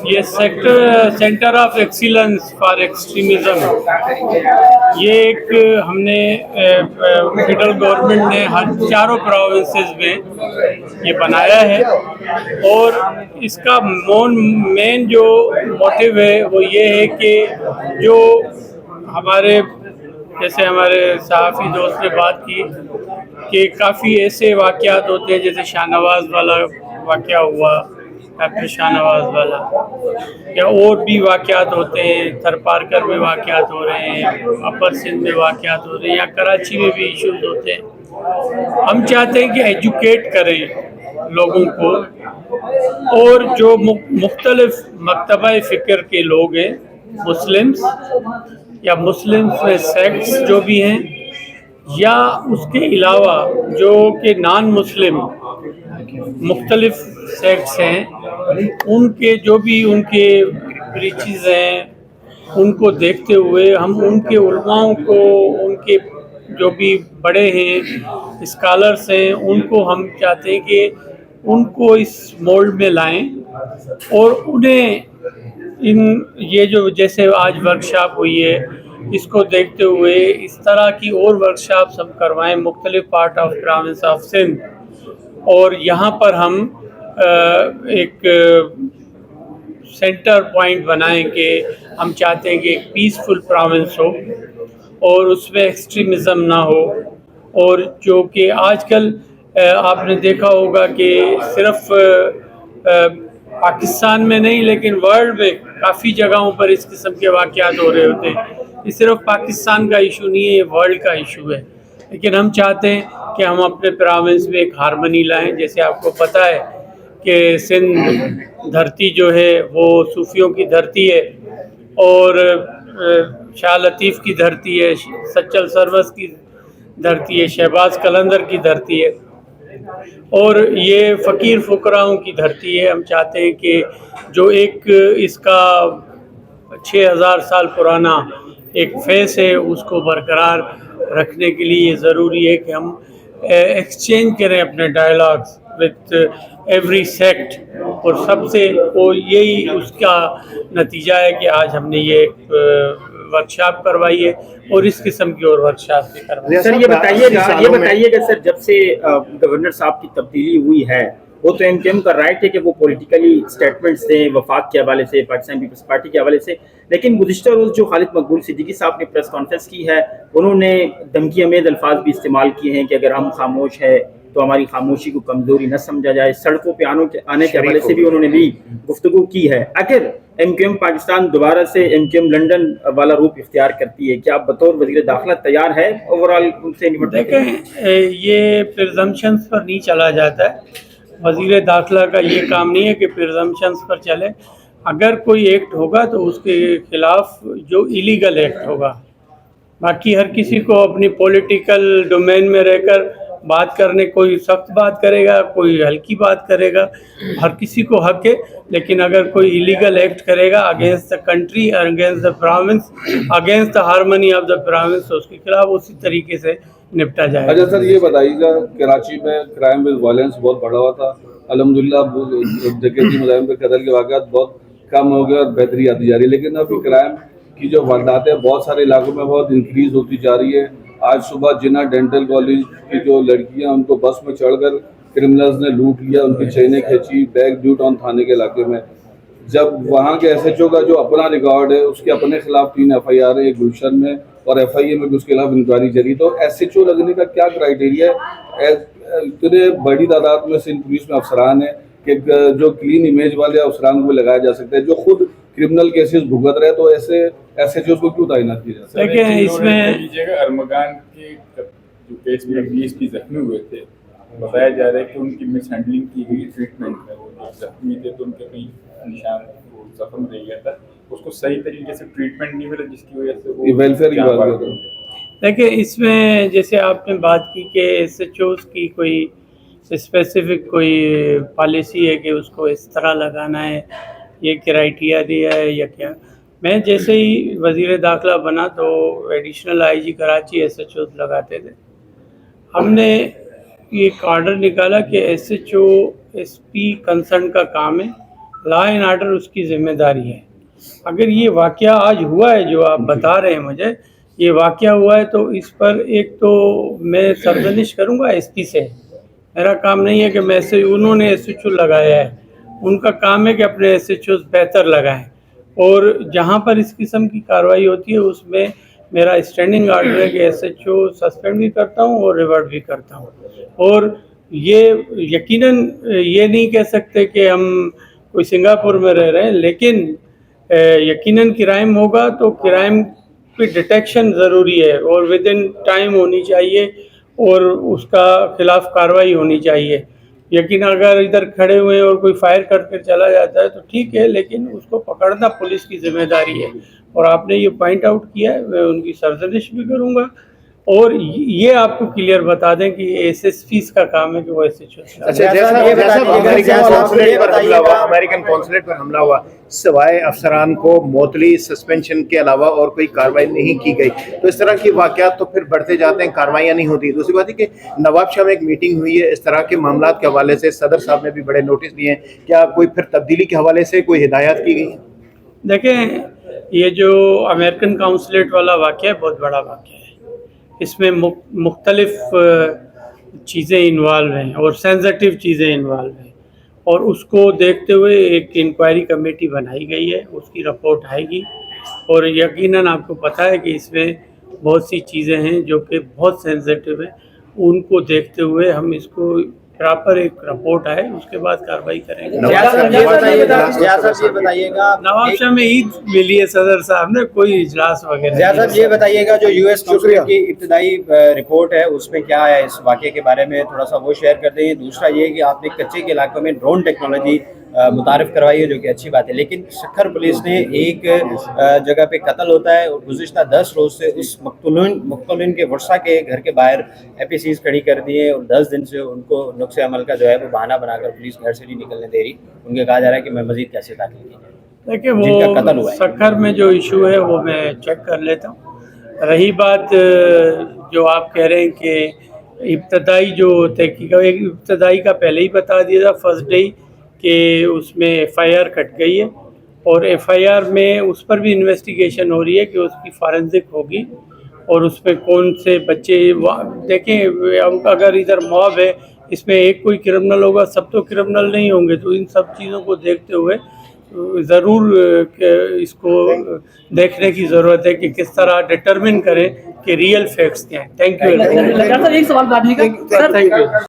یہ centre of excellence for extremism, یہ ایک ہم نے فیڈرل گورنمنٹ نے ہر چاروں پروونسز میں یہ بنایا ہے، اور اس کا مین جو موٹیو ہے وہ یہ ہے کہ جو ہمارے جیسے ہمارے صحافی دوست نے بات کی کہ کافی ایسے واقعات ہوتے ہیں جیسے شاہ نواز والا واقعہ ہوا، ڈاکٹر شاہ نواز والا، یا اور بھی واقعات ہوتے ہیں، تھر پارکر میں واقعات ہو رہے ہیں، اپر سندھ میں واقعات ہو رہے ہیں، یا کراچی میں بھی ایشوز ہوتے ہیں۔ ہم چاہتے ہیں کہ ایجوکیٹ کریں لوگوں کو، اور جو مختلف مکتبہ فکر کے لوگ ہیں، مسلمز یا مسلمز میں سیکٹس جو بھی ہیں، یا اس کے علاوہ جو کہ نان مسلم مختلف سیکٹس ہیں، ان کے جو بھی ان کے پریچز ہیں، ان کو دیکھتے ہوئے ہم ان کے علماء کو، ان کے جو بھی بڑے ہیں اسکالرس ہیں، ان کو ہم چاہتے ہیں کہ ان کو اس مولڈ میں لائیں، اور انہیں یہ جو جیسے آج ورکشاپ ہوئی ہے، اس کو دیکھتے ہوئے اس طرح کی اور ورکشاپس ہم کروائیں مختلف part of province of Sindh, اور یہاں پر ہم ایک سینٹر پوائنٹ بنائیں کہ ہم چاہتے ہیں کہ ایک پیسفل پروونس ہو اور اس میں ایکسٹریمزم نہ ہو، اور جو کہ آج کل آپ نے دیکھا ہوگا کہ صرف پاکستان میں نہیں لیکن ورلڈ میں کافی جگہوں پر اس قسم کے واقعات ہو رہے ہوتے ہیں۔ یہ صرف پاکستان کا ایشو نہیں ہے، یہ ورلڈ کا ایشو ہے، لیکن ہم چاہتے ہیں کہ ہم اپنے پروونس میں ایک ہارمنی لائیں۔ جیسے آپ کو پتہ ہے کہ سندھ دھرتی جو ہے وہ صوفیوں کی دھرتی ہے، اور شاہ لطیف کی دھرتی ہے، سچل سروس کی دھرتی ہے، شہباز قلندر کی دھرتی ہے، اور یہ فقیر فقراؤں کی دھرتی ہے۔ ہم چاہتے ہیں کہ جو ایک اس کا 6000 سال پرانا ایک فیس ہے، اس کو برقرار رکھنے کے لیے یہ ضروری ہے کہ ہم ایکسچینج کریں اپنے ڈائلاگس وتھ ایوری سیکٹ، اور سب سے وہ یہی اس کا نتیجہ ہے کہ آج ہم نے یہ ورکشاپ کروائی ہے، اور اس قسم کی اور ورکشاپ بھی کروائی ہے۔ سر یہ بتائیے گا سر، جب سے گورنر صاحب کی تبدیلی ہوئی ہے، وہ تو ایم کا رائٹ ہے کہ وہ پولیٹیکلی اسٹیٹمنٹس دیں وفاق کے حوالے سے، پاکستان پیپلز پارٹی کے حوالے سے، لیکن گزشتہ روز جو خالد مقبول صدیقی صاحب نے پریس کانفرنس کی ہے، انہوں نے دھمکی آمیز الفاظ بھی استعمال کیے ہیں کہ اگر ہم خاموش ہے تو ہماری خاموشی کو کمزوری نہ سمجھا جائے۔ سڑکوں پہ آنے کے حوالے سے بھی انہوں نے بھی گفتگو کی ہے۔ اگر ایم پاکستان دوبارہ سے ایم لنڈن والا روپ اختیار کرتی ہے، کیا آپ بطور وزیر داخلہ تیار ہے اوورال ان سے نمٹنے کے لیے؟ دیکھیں، یہ پرزمپشنز پر نہیں چلا جاتا ہے، وزیر داخلہ کا یہ کام نہیں ہے کہ پرزمپشنز پر چلے۔ اگر کوئی ایکٹ ہوگا تو اس کے خلاف جو ایلیگل ایکٹ ہوگا، باقی ہر کسی کو اپنی پولیٹیکل ڈومین میں رہ کر بات کرنے، کوئی سخت بات کرے گا، کوئی ہلکی بات کرے گا، ہر کسی کو حق ہے، لیکن اگر کوئی ایلیگل ایکٹ کرے گا against the country, against the province, against the harmony of the province, تو اس کے خلاف اسی طریقے سے نپٹا جائے گا۔ اچھا سر، یہ بتائیے گا، کراچی میں کرائم ود وائلنس بہت بڑھا ہوا تھا، الحمدللہ ڈکیتی مظاہرین پہ قتل کے واقعات بہت کم ہو گئے اور بہتری آتی جا رہی ہے، لیکن اب کرائم کی جو وارداتیں بہت سارے علاقوں میں بہت انکریز ہوتی جا رہی ہے۔ آج صبح جنہ ڈینٹل کالج کی جو لڑکیاں، ان کو بس میں چڑھ کر کرمنلز نے لوٹ لیا، ان کی چینیں کھینچی بیک ڈیو ٹاؤن تھانے کے علاقے میں۔ جب وہاں کے ایس ایچ او کا جو اپنا ریکارڈ ہے، اس کے اپنے خلاف 3 ایف آئی آر ہے، ایک گلشن میں اور ایف آئی اے میں بھی اس کے خلاف انکوائری جاری، تو ایس ایچ او لگنے کا کیا کرائیٹیریا ہے؟ اتنے بڑی تعداد میں سندھ پولیس میں افسران ہیں کہ جو کلین امیج والے افسران کو لگایا جا سکتا ہے، جو خود کرمنل کیسز بھگت رہے، تو ایسے ایس ایچ اوز کو کیوں تعینات کیا جاتا ہے؟ لیکن اس میں ارمغان کے جو کیس میں DSP زخمی ہوئے تھے، بتایا جا رہا ہے کہ ان کی مس ہینڈلنگ کی گئی ٹریٹمنٹ میں، وہ جو زخمی تھے تو ان کے کئی نشان زخم رہ گیا تھا، اس کو صحیح طریقے سے ٹریٹمنٹ نہیں ملا، جس کی وجہ سے وہ ویلفیئر کی بات کر رہے ہیں۔ دیکھیں، اس میں جیسے آپ نے بات کی کہ ایس ایچ اوز کی کوئی اسپیسیفک کوئی پالیسی ہے کہ اس کو اس طرح لگانا ہے، یہ کرائٹیریا دیا ہے یا کیا۔ میں جیسے ہی وزیر داخلہ بنا تو additional I G Karachi S H Os لگاتے تھے۔ ہم نے یہ ایک آرڈر نکالا کہ S H O S P concern کا کام ہے لا اینڈ آرڈر اس کی ذمہ داری ہے. اگر یہ واقعہ آج ہوا ہے جو آپ بتا رہے ہیں مجھے، یہ واقعہ ہوا ہے تو اس پر ایک تو میں سرزنش کروں گا ایس پی سے. میرا کام نہیں ہے کہ میں انہوں نے ایس ایچ او لگایا ہے، ان کا کام ہے کہ اپنے ایس ایچ اوز بہتر لگائیں. اور جہاں پر اس قسم کی کارروائی ہوتی ہے اس میں میرا اسٹینڈنگ آرڈر ہے کہ ایس ایچ او سسپینڈ بھی کرتا ہوں اور ریورٹ بھی کرتا ہوں. اور یہ یقیناً یہ نہیں کہہ سکتے کہ ہم کوئی سنگاپور میں رہ رہے ہیں، لیکن یقیناً کرائم ہوگا تو کرائم کی ڈیٹیکشن ضروری ہے اور ود ان ٹائم ہونی چاہیے اور اس کا خلاف کارروائی ہونی چاہیے. یقین اگر ادھر کھڑے ہوئے اور کوئی فائر کر کے چلا جاتا ہے تو ٹھیک ہے، لیکن اس کو پکڑنا پولیس کی ذمہ داری ہے. اور آپ نے یہ پوائنٹ آؤٹ کیا ہے، میں ان کی سرزنش بھی کروں گا. اور یہ آپ کو کلیئر بتا دیں کہ ایس ایس پیز کا کام ہے کہ وہ ایس ایچ او. اچھا امریکن قونصلیٹ پر حملہ ہوا، سوائے افسران کو معطلی سسپینشن کے علاوہ اور کوئی کارروائی نہیں کی گئی، تو اس طرح کے واقعات تو پھر بڑھتے جاتے ہیں، کارروائیاں نہیں ہوتی. دوسری بات ہے کہ نواب شاہ میں ایک میٹنگ ہوئی ہے، اس طرح کے معاملات کے حوالے سے صدر صاحب نے بھی بڑے نوٹس دیے ہیں، کیا کوئی پھر تبدیلی کے حوالے سے کوئی ہدایات کی گئی؟ دیکھیں، یہ جو امریکن قونصلیٹ والا واقعہ ہے بہت بڑا واقعہ ہے. اس میں مختلف چیزیں انوالو ہیں اور سینسٹیو چیزیں انوالو ہیں، اور اس کو دیکھتے ہوئے ایک انکوائری کمیٹی بنائی گئی ہے. اس کی رپورٹ آئے گی اور یقیناً آپ کو پتہ ہے کہ اس میں بہت سی چیزیں ہیں جو کہ بہت سینسٹیو ہیں. ان کو دیکھتے ہوئے ہم اس کو پراپر ایک رپورٹ آئے اس کے بعد کارروائی کریں گے. نواب شاہ میں عید ملی ہے صدر صاحب نے، کوئی اجلاس وغیرہ. زیاد صاحب یہ بتائیے گا جو یو ایس قونصلیٹ کی ابتدائی رپورٹ ہے اس میں کیا ہے، اس واقعے کے بارے میں تھوڑا سا وہ شیئر کر دیں. دوسرا یہ کہ آپ نے کچے کے علاقوں میں ڈرون ٹیکنالوجی متعارف کروائی ہے جو کہ اچھی بات ہے، لیکن سکھر پولیس نے ایک جگہ پہ قتل ہوتا ہے اور گزشتہ 10 روز سے اس مقتولین کے ورثہ کے گھر کے باہر اے پی سیز کھڑی کر دی ہیں اور 10 دن سے ان کو نقص عمل کا جو ہے وہ بہانہ بنا کر پولیس گھر سے نہیں نکلنے دے رہی. ان کے کہا جا رہا ہے کہ میں مزید کیسے داخل کی جائے. دیکھیں، وہ سکھر میں جو ایشو ہے وہ میں چیک کر لیتا ہوں. رہی بات جو آپ کہہ رہے ہیں کہ ابتدائی جو تحقیق، ابتدائی کا پہلے ہی بتا دیا تھا فرسٹ ڈے کہ اس میں ایف آئی آر کٹ گئی ہے، اور ایف آئی آر میں اس پر بھی انویسٹیگیشن ہو رہی ہے کہ اس کی فارنزک ہوگی اور اس میں کون سے بچے. دیکھیں، اگر ادھر موب ہے، اس میں ایک کوئی کرمنل ہوگا، سب تو کرمنل نہیں ہوں گے. تو ان سب چیزوں کو دیکھتے ہوئے ضرور اس کو دیکھنے کی ضرورت ہے کہ کس طرح ڈٹرمن کریں کہ ریئل فیکٹس کیا ہیں. Thank you. ایک سوال بات نہیں. Thank you.